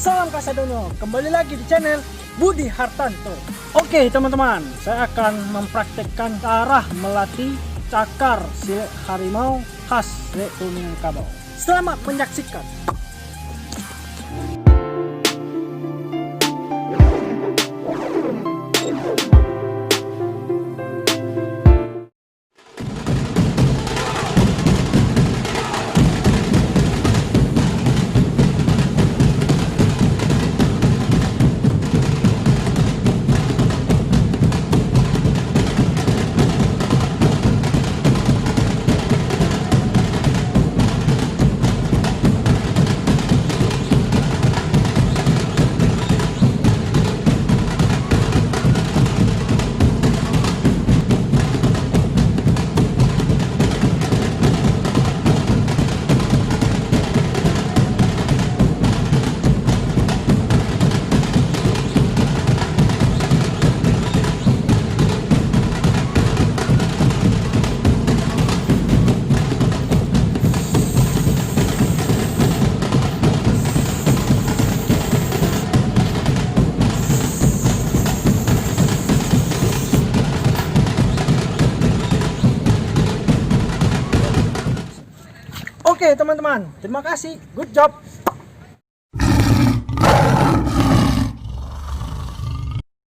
Salam Kasadono, kembali lagi di channel Budi Hartanto. Oke teman-teman, saya akan mempraktekkan cara melatih cakar silet harimau khas Lek Minangkabau. Selamat menyaksikan. Oke teman-teman, terima kasih, good job.